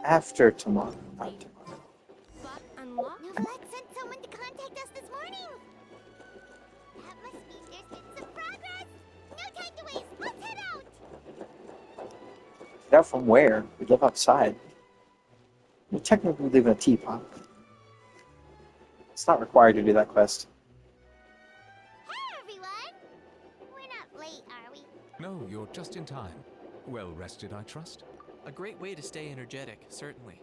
After tomorrow. Not tomorrow. But unlock. Novak sent someone to contact us this morning. That must mean there's been some progress. No time to waste. Let's head out. Get out from where? We live outside. We technically live in a teapot. It's not required to do that quest. Hey, everyone. We're not late, are we? No, you're just in time. Well rested, I trust? A great way to stay energetic, certainly.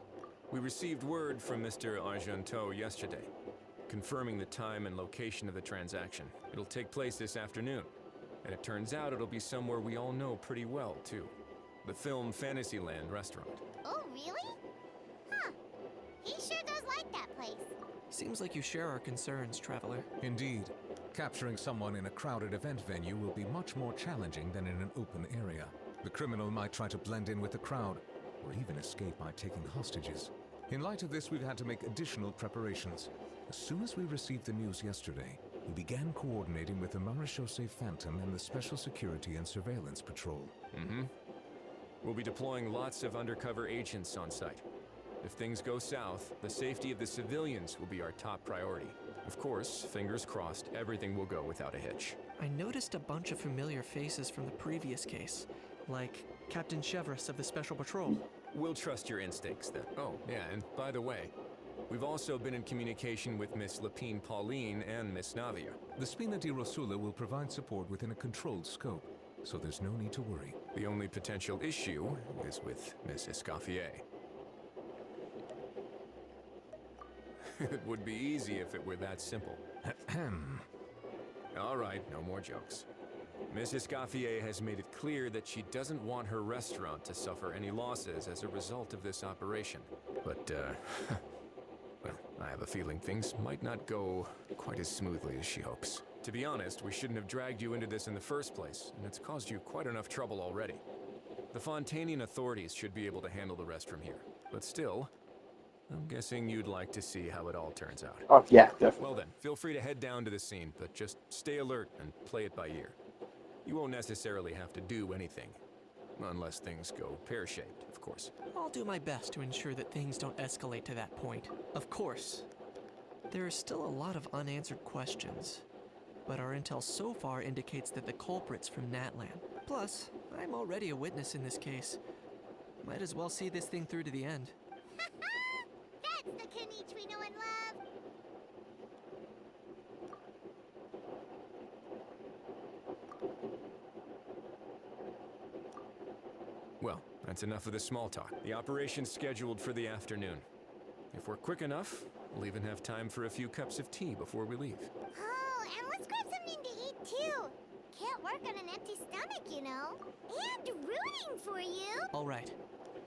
We received word from Mr. Argenteau yesterday, confirming the time and location of the transaction. It'll take place this afternoon, and it turns out it'll be somewhere we all know pretty well, too. The film Fantasyland restaurant. Oh, really? Huh. He sure does like that place. Seems like you share our concerns, Traveler. Indeed. Capturing someone in a crowded event venue will be much more challenging than in an open area. The criminal might try to blend in with the crowd, or even escape by taking hostages. In light of this, we've had to make additional preparations. As soon as we received the news yesterday, we began coordinating with the Marechaussee Phantom and the Special Security and Surveillance Patrol. We'll be deploying lots of undercover agents on site. If things go south, the safety of the civilians will be our top priority. Of course, fingers crossed, everything will go without a hitch. I noticed a bunch of familiar faces from the previous case, like Captain Chevres of the Special Patrol. We'll trust your instincts then. Oh, yeah, and by the way, we've also been in communication with Miss Lapine Pauline and Miss Navia. The Spina di Rosula will provide support within a controlled scope, so there's no need to worry. The only potential issue is with Miss Escoffier. It would be easy if it were that simple. All right, no more jokes. Miss Escoffier has made it clear that she doesn't want her restaurant to suffer any losses as a result of this operation. But, well, I have a feeling things might not go quite as smoothly as she hopes. To be honest, we shouldn't have dragged you into this in the first place, and it's caused you quite enough trouble already. The Fontanian authorities should be able to handle the rest from here. But still, I'm guessing you'd like to see how it all turns out. Oh, yeah, definitely. Well then, feel free to head down to the scene, but just stay alert and play it by ear. You won't necessarily have to do anything, unless things go pear-shaped, of course. I'll do my best to ensure that things don't escalate to that point. Of course. There are still a lot of unanswered questions, but our intel so far indicates that the culprit's from Natlan. Plus, I'm already a witness in this case. Might as well see this thing through to the end. That's the Knight we know and love. Well, that's enough of the small talk. The operation's scheduled for the afternoon. If we're quick enough, we'll even have time for a few cups of tea before we leave. Oh, and let's grab something to eat too. Can't work on an empty stomach, you know. And rooting for you. All right.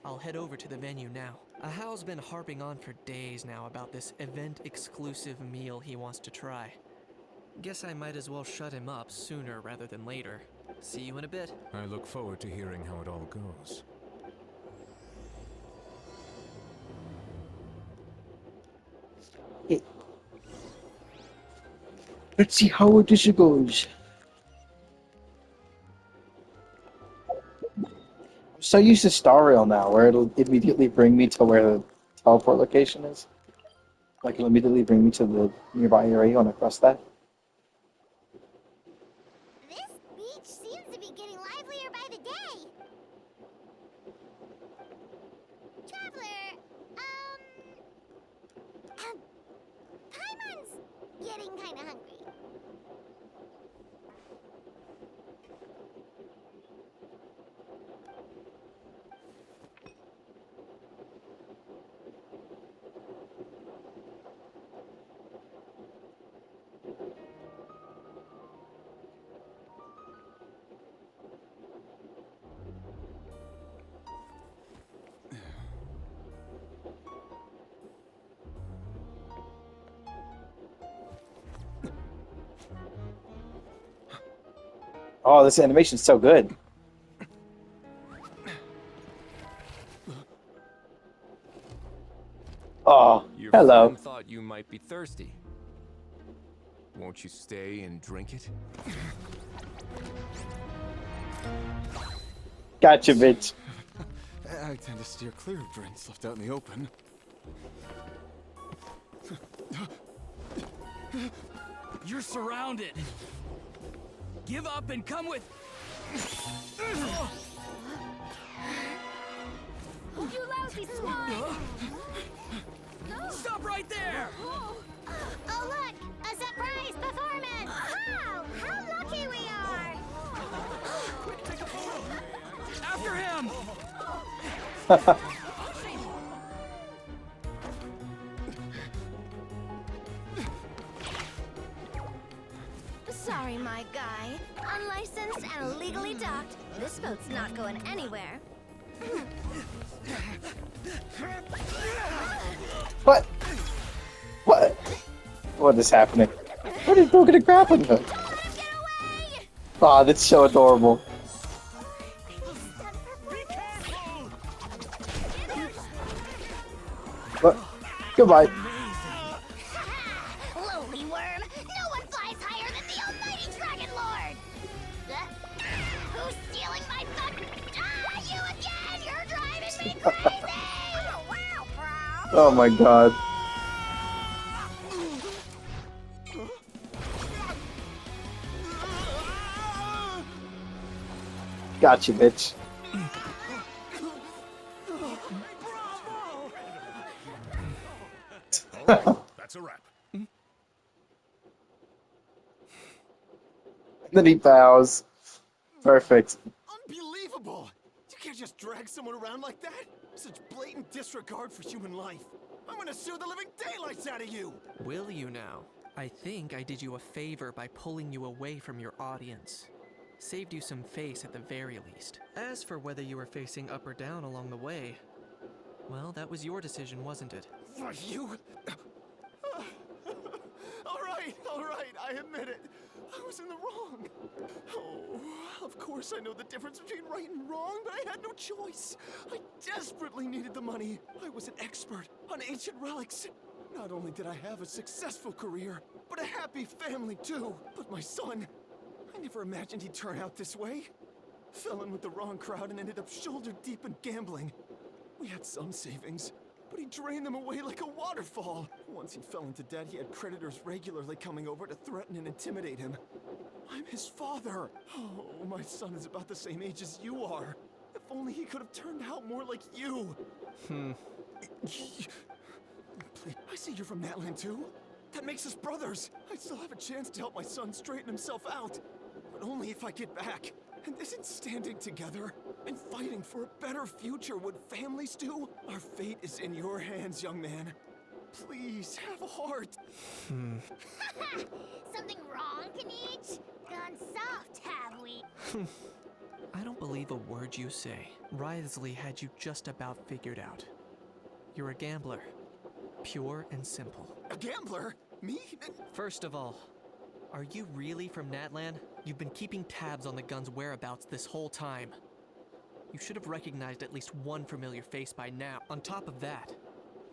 I'll head over to the venue now. Ahal's been harping on for days now about this event-exclusive meal he wants to try. Guess I might as well shut him up sooner rather than later. See you in a bit. I look forward to hearing how it all goes. Let's see how this goes. I'm so used to Star Rail now, where it'll immediately bring me to where the teleport location is. Like, it'll immediately bring me to the nearby area when I press that. This beach seems to be getting livelier by the day. Traveler, Paimon's getting kinda hungry. Oh, this animation's so good. Oh, Your hello. friend thought you might be thirsty. Won't you stay and drink it? Gotcha, bitch. I tend to steer clear of drinks left out in the open. You're surrounded. Give up and come with. You lousy swine! Stop right there! Oh, look! A surprise performance! Wow! How lucky we are! After him! Sorry, my guy. Unlicensed and illegally docked. This boat's not going anywhere. What? What? What is happening? Where did he go get a grappling hook? Don't let him get away! Aw, that's so adorable. What? Goodbye. Lowly worm! No one flies higher than the almighty Dragon Lord! Who's stealing my fuck? Ah, you again! You're driving me crazy! Oh, wow, bro! Oh my god. Got you, bitch. That's a wrap. And then he bows. Perfect. Unbelievable! You can't just drag someone around like that! Such blatant disregard for human life! I'm gonna sue the living daylights out of you! Will you now? I think I did you a favor by pulling you away from your audience. Saved you some face at the very least. As for whether you were facing up or down along the way, well, that was your decision, wasn't it? What, you? Alright, I admit it. I was in the wrong. Oh, of course I know the difference between right and wrong, but I had no choice. I desperately needed the money. I was an expert on ancient relics. Not only did I have a successful career, but a happy family too. But my son, I never imagined he'd turn out this way. Fell in with the wrong crowd and ended up shoulder deep in gambling. We had some savings, but he drained them away like a waterfall. Once he fell into debt, he had creditors regularly coming over to threaten and intimidate him. I'm his father. Oh, my son is about the same age as you are. If only he could have turned out more like you. Please, I see you're from Natland too. That makes us brothers. I still have a chance to help my son straighten himself out. But only if I get back. And isn't standing together and fighting for a better future what families do? Our fate is in your hands, young man. Please, have a heart. Something wrong, Kanich? Gone soft, have we? I don't believe a word you say. Wriothesley had you just about figured out. You're a gambler. Pure and simple. A gambler? Me? First of all, are you really from Natlan? You've been keeping tabs on the gun's whereabouts this whole time. You should have recognized at least one familiar face by now. On top of that,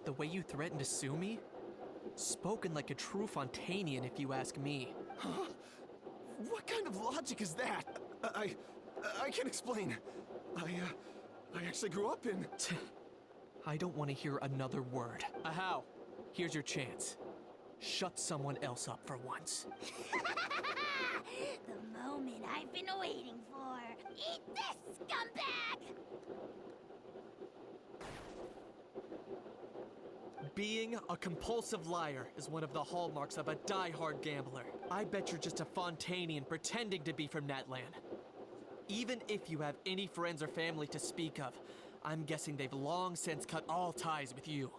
the way you threatened to sue me? Spoken like a true Fontanian, if you ask me. Huh? What kind of logic is that? I can't explain. I actually grew up in... I don't want to hear another word. Ahow, here's your chance. Shut someone else up for once. The moment I've been waiting for. Eat this, scumbag! Being a compulsive liar is one of the hallmarks of a die-hard gambler. I bet you're just a Fontanian pretending to be from Natlan. Even if you have any friends or family to speak of, I'm guessing they've long since cut all ties with you.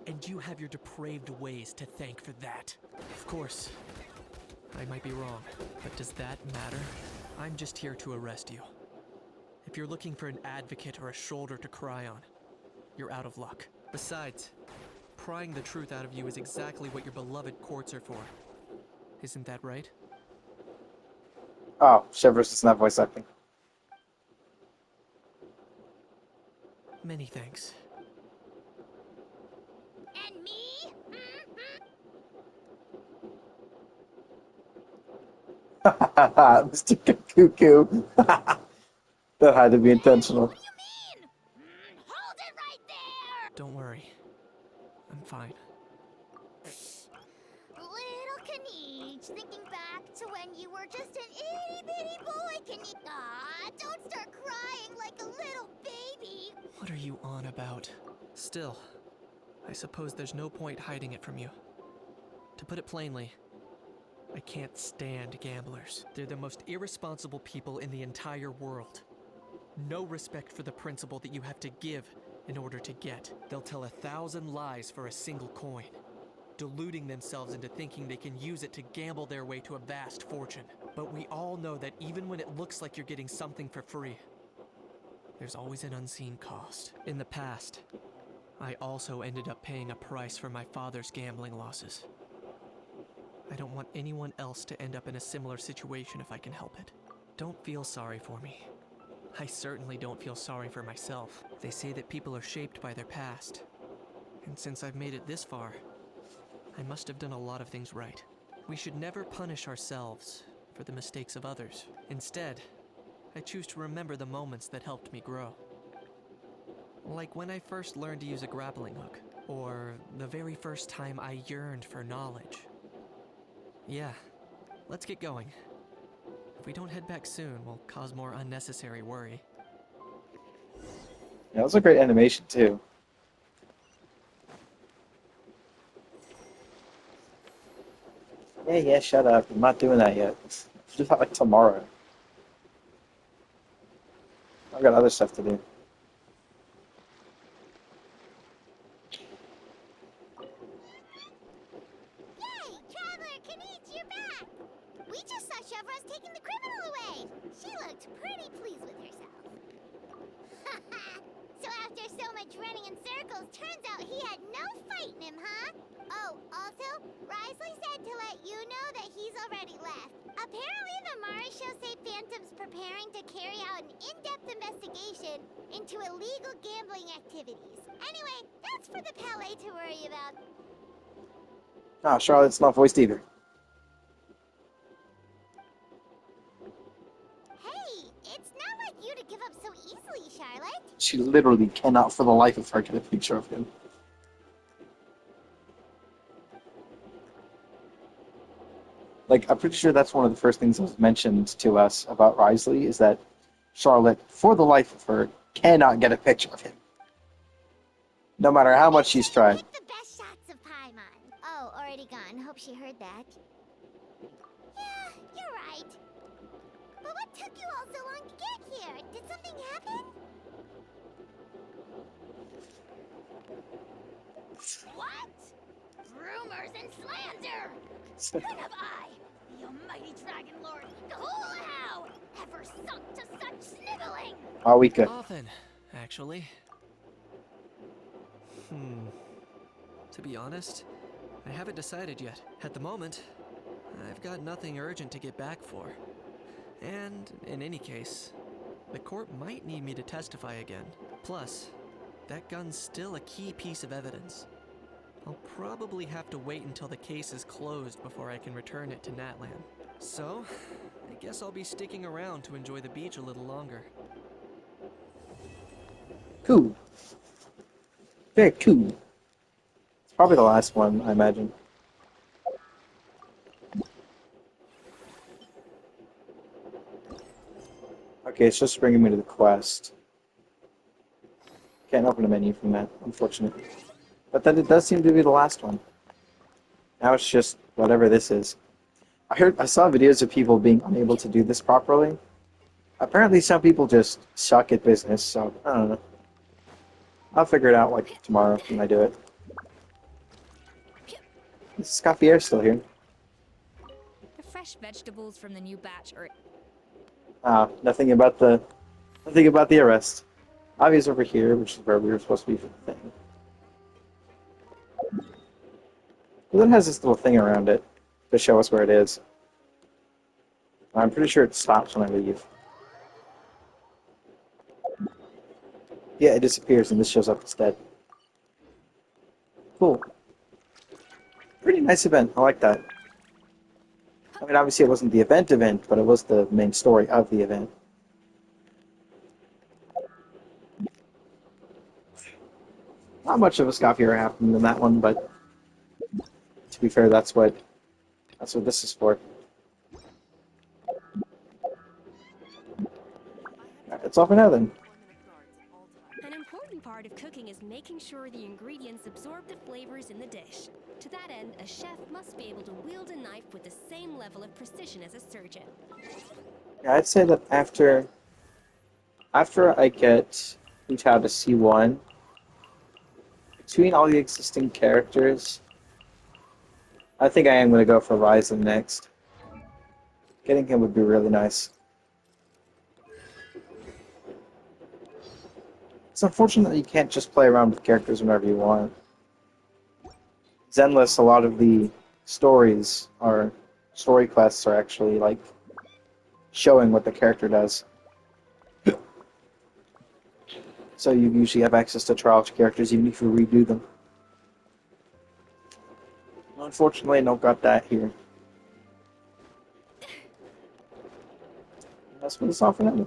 And you have your depraved ways to thank for that. Of course, I might be wrong, but does that matter? I'm just here to arrest you. If you're looking for an advocate or a shoulder to cry on, you're out of luck. Besides, prying the truth out of you is exactly what your beloved courts are for. Isn't that right? Oh, Shivers is not voice acting. Many thanks. And me? Mr. Cuckoo. That had to be intentional. What do you mean? worry. I'm fine. Little Knight, thinking back to when you were just an itty-bitty boy, Aw, don't start crying like a little baby. What are you on about? Still, I suppose there's no point hiding it from you. To put it plainly, I can't stand gamblers. They're the most irresponsible people in the entire world. No respect for the principle that you have to give in order to get. They'll tell 1,000 lies for a single coin, deluding themselves into thinking they can use it to gamble their way to a vast fortune. But we all know that even when it looks like you're getting something for free, there's always an unseen cost. In the past, I also ended up paying a price for my father's gambling losses. I don't want anyone else to end up in a similar situation if I can help it. Don't feel sorry for me. I certainly don't feel sorry for myself. They say that people are shaped by their past. And since I've made it this far, I must have done a lot of things right. We should never punish ourselves for the mistakes of others. Instead, I choose to remember the moments that helped me grow. Like when I first learned to use a grappling hook, or the very first time I yearned for knowledge. Yeah, let's get going. If we don't head back soon, we'll cause more unnecessary worry. Yeah, that was a great animation too. Yeah, shut up. I'm not doing that yet. Do that like tomorrow. I've got other stuff to do. Yay, Traveler Knight, you're back. We just saw Chevro's taking the criminal away. She looked pretty pleased with herself. So after so much running in circles, turns out he had no fight in him, huh? Oh, also, Risley said to let you know that he's already left. Apparently, the Mars show say Phantom's preparing to carry out an in-depth investigation into illegal gambling activities. Anyway, that's for the Palais to worry about. Ah, Charlotte's not voiced either. Hey, it's not like you to give up so easily, Charlotte. She literally cannot for the life of her get a picture of him. Like, I'm pretty sure that's one of the first things that was mentioned to us about Risley, is that Charlotte, for the life of her, cannot get a picture of him. No matter how much she's tried. Pick the best shots of Paimon. Oh, already gone. Hope she heard that. Yeah, you're right. But what took you all so long to get here? Did something happen? What? Rumors and slander! When have I, the almighty Dragon Lord, Kahulahau, ever sunk to such sniveling? Awika. Often, actually. To be honest, I haven't decided yet. At the moment, I've got nothing urgent to get back for. And, in any case, the court might need me to testify again. Plus, that gun's still a key piece of evidence. I'll probably have to wait until the case is closed before I can return it to Natlan. So, I guess I'll be sticking around to enjoy the beach a little longer. Cool. Very cool. It's probably the last one, I imagine. Okay, it's just bringing me to the quest. Can't open a menu from that, unfortunately. But then it does seem to be the last one. Now it's just whatever this is. I saw videos of people being unable to do this properly. Apparently some people just suck at business, so I don't know. I'll figure it out like tomorrow when I do it. Is Scaffier still here? The fresh vegetables from the new batch are... Ah, nothing about the arrest. Avi's over here, which is where we were supposed to be for the thing. Well, it has this little thing around it to show us where it is. I'm pretty sure it stops when I leave. Yeah, it disappears and this shows up instead. Cool. Pretty nice event. I like that. I mean, obviously it wasn't the event, but it was the main story of the event. Not much of a Scavier happened in that one, but to be fair, that's what this is for. Alright, it's all for now then. An important part of cooking is making sure the ingredients absorb the flavors in the dish. To that end, a chef must be able to wield a knife with the same level of precision as a surgeon. Yeah, I'd say that after I get Hu Tao to C1, between all the existing characters, I think I am going to go for Ryzen next. Getting him would be really nice. It's unfortunate that you can't just play around with characters whenever you want. Zenless, a lot of the story quests are actually like showing what the character does. So you usually have access to trial characters even if you redo them. Unfortunately, I don't got that here. That's what it's all for now.